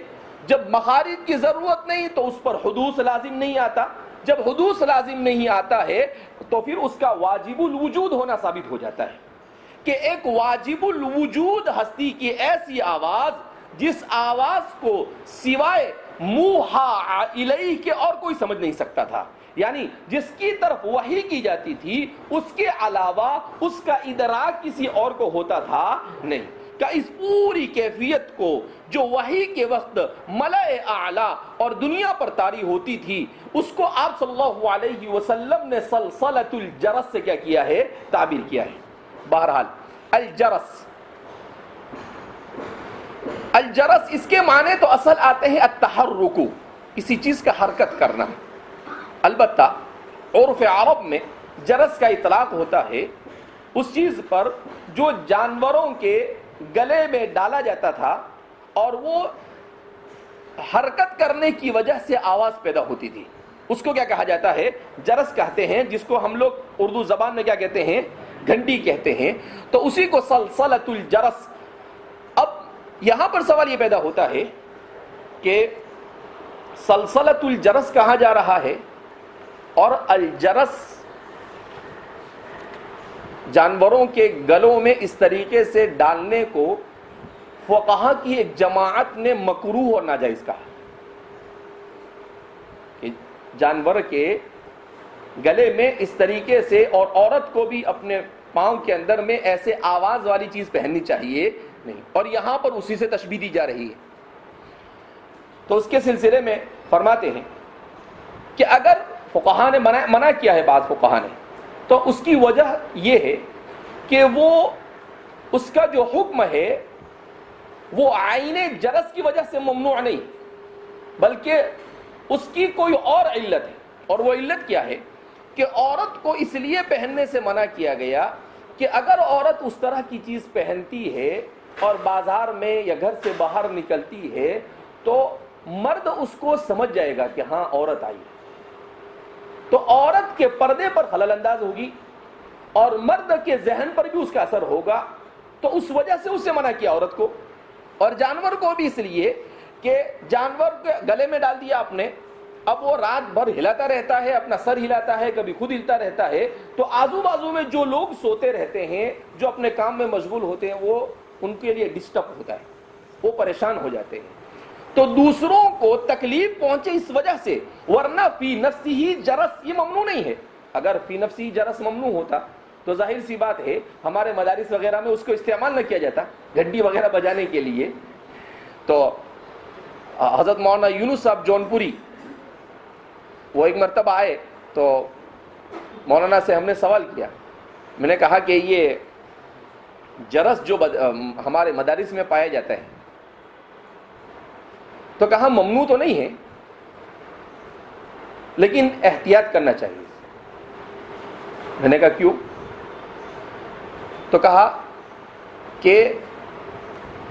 جب مخارج کی ضرورت نہیں تو اس پر حدوث لازم نہیں آتا, جب حدوث لازم نہیں آتا ہے تو پھر اس کا واجب الوجود ہونا ثابت ہو جاتا ہے کہ ایک واجب الوجود ہستی کی ایسی آواز جس آواز کو سوائے موحا الیہ کے اور کوئی سمجھ نہیں سکتا تھا, یعنی جس کی طرف وحی کی جاتی تھی اس کے علاوہ اس کا ادراک کسی اور کو ہوتا تھا نہیں. کہ اس پوری کیفیت کو جو وحی کے وقت ملأ اعلیٰ اور دنیا پر طاری ہوتی تھی اس کو آپ صلی اللہ علیہ وسلم نے سلسلۃ الجرس سے کیا کیا ہے, تعبیر کیا ہے. بہرحال الجرس الجرس اس کے معنی تو اصل آتے ہیں التحرک، کسی چیز کا حرکت کرنا. البتہ عرف عرب میں جرس کا اطلاق ہوتا ہے اس چیز پر جو جانوروں کے گلے میں ڈالا جاتا تھا اور وہ حرکت کرنے کی وجہ سے آواز پیدا ہوتی تھی. اس کو کیا کہا جاتا ہے؟ جرس کہتے ہیں، جس کو ہم لوگ اردو زبان میں کیا کہتے ہیں؟ گھنٹی کہتے ہیں. تو اسی کو سلسلۃ الجرس. اب یہاں پر سوال یہ پیدا ہوتا ہے کہ سلسلۃ الجرس کہا جا رہا ہے اور الجرس جانوروں کے گلوں میں اس طریقے سے ڈالنے کو فقہا کی ایک جماعت نے مکروہ اور ناجائز کہا. کہ جانور کے گلے میں اس طریقے سے، اور عورت کو بھی اپنے پاؤں کے اندر میں ایسے آواز والی چیز پہننی چاہیے نہیں. اور یہاں پر اسی سے تشبیہ دی جا رہی ہے. تو اس کے سلسلے میں فرماتے ہیں کہ اگر فقہا نے منع کیا ہے، بعض فقہا نے، تو اس کی وجہ یہ ہے کہ وہ اس کا جو حکم ہے وہ عین جرس کی وجہ سے ممنوع نہیں، بلکہ اس کی کوئی اور علت ہے. اور وہ علت کیا ہے کہ عورت کو اس لیے پہننے سے منع کیا گیا کہ اگر عورت اس طرح کی چیز پہنتی ہے اور بازار میں یا گھر سے باہر نکلتی ہے تو مرد اس کو سمجھ جائے گا کہ ہاں عورت آئی ہے، تو عورت کے پردے پر خلل انداز ہوگی اور مرد کے ذہن پر بھی اس کا اثر ہوگا. تو اس وجہ سے اسے منع کیا عورت کو. اور جانور کو بھی اس لیے کہ جانور کے گلے میں ڈال دیا آپ نے، اب وہ رات بھر ہلاتا رہتا ہے، اپنا سر ہلاتا ہے، کبھی خود ہلتا رہتا ہے، تو آزو بازو میں جو لوگ سوتے رہتے ہیں، جو اپنے کام میں مشغول ہوتے ہیں، وہ ان کے لیے ڈسٹرب ہوتا ہے، وہ پریشان ہو جاتے ہیں. تو دوسروں کو تکلیف پہنچے اس وجہ سے، ورنہ فی نفسی ہی جرس یہ ممنوع نہیں ہے. اگر فی نفسی جرس ممنوع ہوتا تو ظاہر سی بات ہے ہمارے مدارس وغیرہ میں اس کو استعمال نہ کیا جاتا گھنٹی وغیرہ بجانے کے لیے. تو حضرت مولانا یونس صاحب جونپوری وہ ایک مرتبہ آئے تو مولانا سے ہم نے سوال کیا. میں نے کہا کہ یہ جرس جو ہمارے مدارس میں پایا جاتا ہے، تو کہا ممنوع تو نہیں ہے لیکن احتیاط کرنا چاہیے. میں نے کہا کیوں؟ تو کہا کہ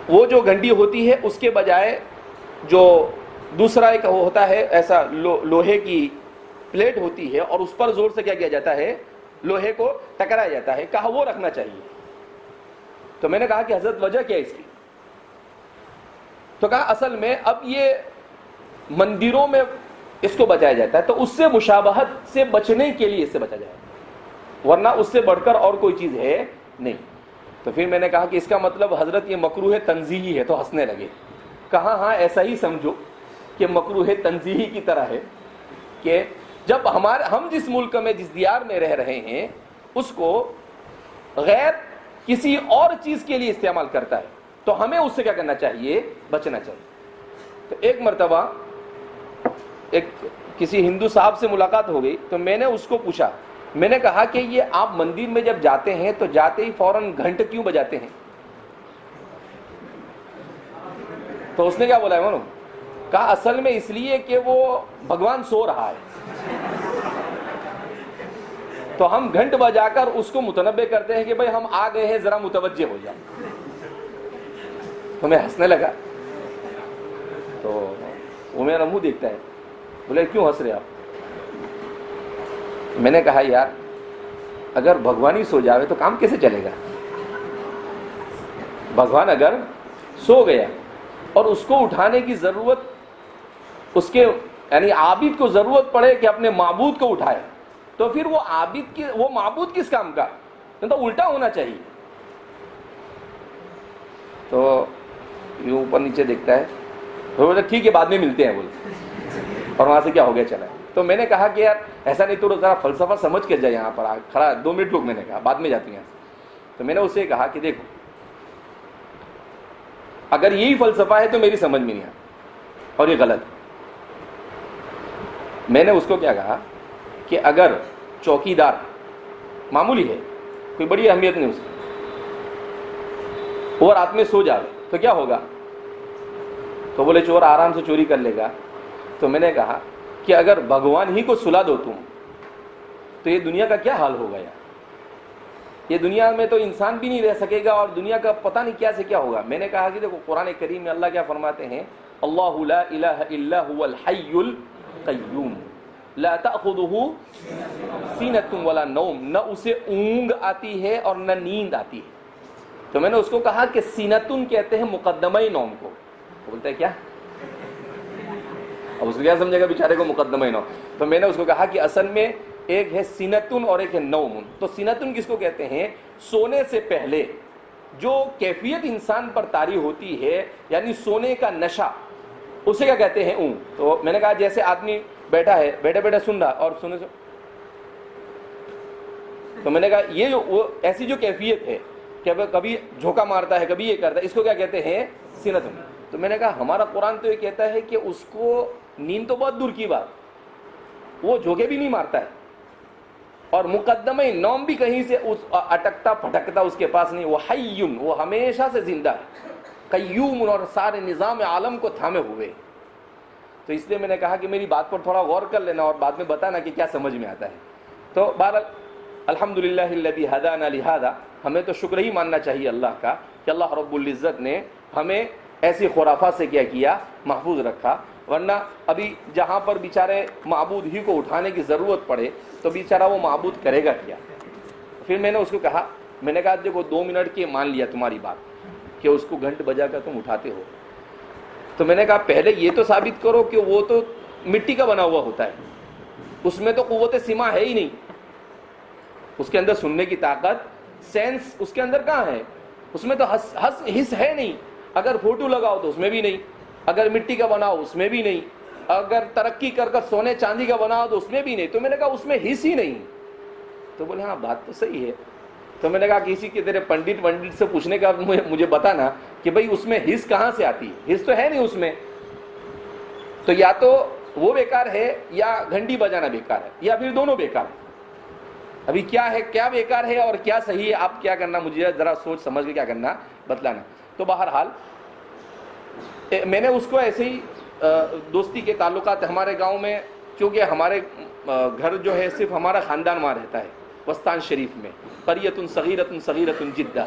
وہ جو گھنٹی ہوتی ہے اس کے بجائے جو دوسرا ایک ہوتا ہے ایسا لوہے کی پلیٹ ہوتی ہے اور اس پر زور سے کیا کیا جاتا ہے؟ لوہے کو ٹکرایا جاتا ہے. کہا وہ رکھنا چاہیے. تو میں نے کہا کہ حضرت وجہ کیا ہے اس کی؟ تو کہا اصل میں اب یہ مندروں میں اس کو بچایا جاتا ہے تو اس سے مشابہت سے بچنے کے لیے اس سے بچا جائے، ورنہ اس سے بڑھ کر اور کوئی چیز ہے نہیں. تو پھر میں نے کہا کہ اس کا مطلب حضرت یہ مکروہ تنزیہی ہے. تو ہنسنے لگے. کہا ہاں ایسا ہی سمجھو کہ مکروہ تنزیہی کی طرح ہے کہ جب ہم جس ملک میں جس دیار میں رہ رہے ہیں اس کو غیر کسی اور چیز کے لیے استعمال کرتا ہے تو ہمیں اس سے کیا کرنا چاہیے؟ بچنا چاہیے. تو ایک مرتبہ کسی ہندو صاحب سے ملاقات ہو گئی تو میں نے اس کو پوچھا، میں نے کہا کہ یہ آپ مندر میں جب جاتے ہیں تو جاتے ہی فوراً گھنٹ کیوں بجاتے ہیں؟ تو اس نے کیا بولا ہے مانو؟ کہا اصل میں اس لیے کہ وہ بھگوان سو رہا ہے تو ہم گھنٹ بجا کر اس کو متنبع کرتے ہیں کہ بھئی ہم آ گئے ہیں، ذرا متوجہ ہو جائیں. تو میں ہنسنے لگا. تو وہ میرا منہ دیکھتا ہے، بولے کیوں ہنس رہے آپ؟ میں نے کہا یار اگر بھگوان ہی سو جاوے تو کام کیسے چلے گا؟ بھگوان اگر سو گیا اور اس کو اٹھانے کی ضرورت اس کے یعنی عابد کو ضرورت پڑے کہ اپنے معبود کو اٹھائے تو پھر وہ معبود کس کام کا؟ تو الٹا ہونا چاہیے. تو یوں اوپر نیچے دیکھتا ہے، بولے ٹھیک ہے بعد میں ملتے ہیں بولے، اور وہاں سے کیا ہو گیا چلا. تو میں نے کہا کہ یار ایسا نہیں تو ذرا فلسفہ سمجھ کے جائے، یہاں پر کھڑا 2 منٹ رک. میں نے کہا بعد میں جاتی ہیں. تو میں نے اسے کہا کہ دیکھو اگر یہی فلسفہ ہے تو میری سمجھ میں نہیں آتا اور یہ غلط ہے. میں نے اس کو کیا کہا کہ اگر چوکیدار معمولی ہے، کوئی بڑی اہمیت نہیں اس کی، اور رات میں سو جاوے تو کیا ہوگا؟ تو بولے چور آرام سے چوری کر لے گا. تو میں نے کہا کہ اگر بھگوان ہی کو سلا دو تم تو یہ دنیا کا کیا حال ہوگا یار. یہ دنیا میں تو انسان بھی نہیں رہ سکے گا اور دنیا کا پتہ نہیں کیا سے کیا ہوگا. میں نے کہا کہ دیکھو قرآن کریم میں اللہ کیا فرماتے ہیں, اللہ لا الہ الا هو الحی القیوم لا تأخذہ سینۃ ولا نوم, نہ اسے اونگ آتی ہے اور نہ نیند آتی ہے. تو میں نے اس کو کہا کہ سینتن کہتے ہیں مقدمہ نوم کو. بولتا ہے کیا, اب اس کو کیا سمجھے گا بیچارے کو مقدمہ نوم. تو میں نے اس کو کہا کہ اصل میں ایک ہے سینتن اور ایک ہے نوم. تو سینتن کس کو کہتے ہیں, سونے سے پہلے جو کیفیت انسان پر طاری ہوتی ہے, یعنی سونے کا نشہ, اسے کیا کہتے ہیں اونگ. تو میں نے کہا جیسے آدمی بیٹھا ہے, بیٹھے بیٹھے سن رہا اور سنے سے, تو میں نے کہا یہ جو وہ ایسی جو کیفیت ہے کہ کبھی جھونکا مارتا ہے کبھی یہ کرتا ہے, اس کو کیا کہتے ہیں سینتن. تو میں نے کہا ہمارا قرآن تو یہ کہتا ہے کہ اس کو نیند تو بہت دور کی بات, وہ جھونکے بھی نہیں مارتا ہے اور مقدمہ نوم بھی کہیں سے اس اٹکتا پھٹکتا اس کے پاس نہیں. وہ حیون, وہ ہمیشہ سے زندہ ہے, قیوم, اور سارے نظام عالم کو تھامے ہوئے. تو اس لیے میں نے کہا کہ میری بات پر تھوڑا غور کر لینا اور بعد میں بتانا کہ کیا سمجھ میں آتا ہے. تو بہرحال الحمدللہ الذی ہدانا لہذا, ہمیں تو شکر ہی ماننا چاہیے اللہ کا کہ اللہ رب العزت نے ہمیں ایسی خرافات سے کیا محفوظ رکھا. ورنہ ابھی جہاں پر بیچارے معبود ہی کو اٹھانے کی ضرورت پڑے تو بیچارہ وہ معبود کرے گا کیا. پھر میں نے اس کو کہا, میں نے کہا دیکھو 2 منٹ کے مان لیا تمہاری بات کہ اس کو گھنٹ بجا کر تم اٹھاتے ہو. تو میں نے کہا پہلے یہ تو ثابت کرو کہ وہ تو مٹی کا بنا ہوا ہوتا ہے, اس میں تو قوت سما ہے ہی نہیں, اس کے اندر سننے کی طاقت, سینس اس کے اندر کہاں ہے, اس میں تو حس ہے نہیں. اگر فوٹو لگاؤ تو اس میں بھی نہیں, اگر مٹی کا بناؤ اس میں بھی نہیں, اگر ترقی کر کر سونے چاندی کا بناؤ تو اس میں بھی نہیں. تو میں نے کہا اس میں حس ہی نہیں. تو بولے ہاں بات تو صحیح ہے. تو میں نے کہا کسی کے تیرے پنڈت سے پوچھنے کا مجھے بتانا کہ بھئی اس میں حس کہاں سے آتی ہے, حس تو ہے نہیں اس میں. تو یا تو وہ بیکار ہے یا گھنٹی بجانا بیکار ہے یا پھر دونوں بیکار ہے. ابھی کیا ہے, کیا بیکار ہے اور کیا صحیح ہے, آپ کیا کرنا مجھے ذرا سوچ سمجھ کے کیا کرنا بتلانا. تو بہرحال میں نے اس کو ایسے ہی دوستی کے تعلقات ہمارے گاؤں میں, کیونکہ ہمارے گھر جو ہے صرف ہمارا خاندان وہاں رہتا ہے وستان شریف میں, قریۃ صغیرۃ جدہ,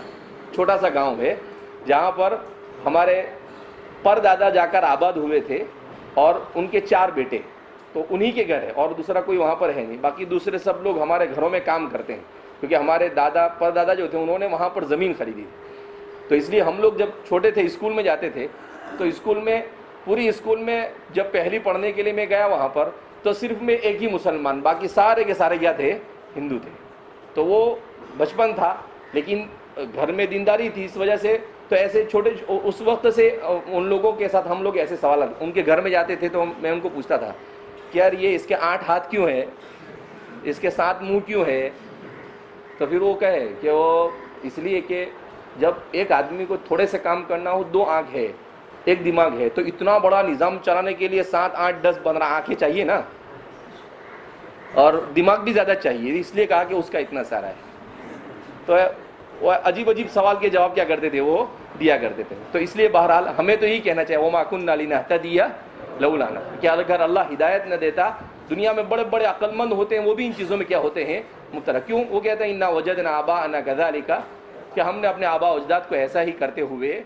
چھوٹا سا گاؤں ہے جہاں پر ہمارے پردادا جا کر آباد ہوئے تھے اور ان کے 4 بیٹے, تو انہی کے گھر ہے اور دوسرا کوئی وہاں پر ہے نہیں. باقی دوسرے سب لوگ ہمارے گھروں میں کام کرتے ہیں کیونکہ ہمارے پردادا جو تھے انہوں نے وہاں پر زمین خریدی. تو اس لیے ہم لوگ جب چھوٹے تھے اسکول میں جاتے تھے تو پوری اسکول میں جب پہلی پڑھنے کے لیے میں گیا وہاں پر تو صرف میں ایک ہی مسلمان, باقی سارے کے سارے کیا تھے, ہندو تھے. تو وہ بچپن تھا لیکن گھر میں دینداری تھی, اس وجہ سے تو ایسے چھوٹے اس وقت سے ان لوگوں کے ساتھ ہم لوگ ایسے سوالات, ان کے گھر میں جاتے تھے تو میں ان کو پوچھتا تھا کہ یار یہ اس کے 8 ہاتھ کیوں ہے, اس کے 7 منہ کیوں ہے. تو پھر وہ کہے کہ وہ اس لیے کہ جب ایک آدمی کو تھوڑے سے کام کرنا ہو, 2 آنکھ ہے, 1 دماغ ہے, تو اتنا بڑا نظام چلانے کے لیے 7 8 10 15 آنکھیں چاہیے نا, اور دماغ بھی زیادہ چاہیے, اس لیے کہا کہ اس کا اتنا سارا ہے. تو وہ عجیب سوال کے جواب کیا کرتے تھے, وہ دیا کرتے تھے. تو اس لیے بہرحال ہمیں تو یہی کہنا چاہیے وما كنا لنهتدي لولا ان, کہ اگر اللہ ہدایت نہ دیتا, دنیا میں بڑے بڑے عقل مند ہوتے ہیں وہ بھی ان چیزوں میں کیا ہوتے ہیں مبتلا. کیوں, وہ کہتے ہیں انا وجدنا آباءنا كذلك, کہ ہم نے اپنے آباء و اجداد کو ایسا ہی کرتے ہوئے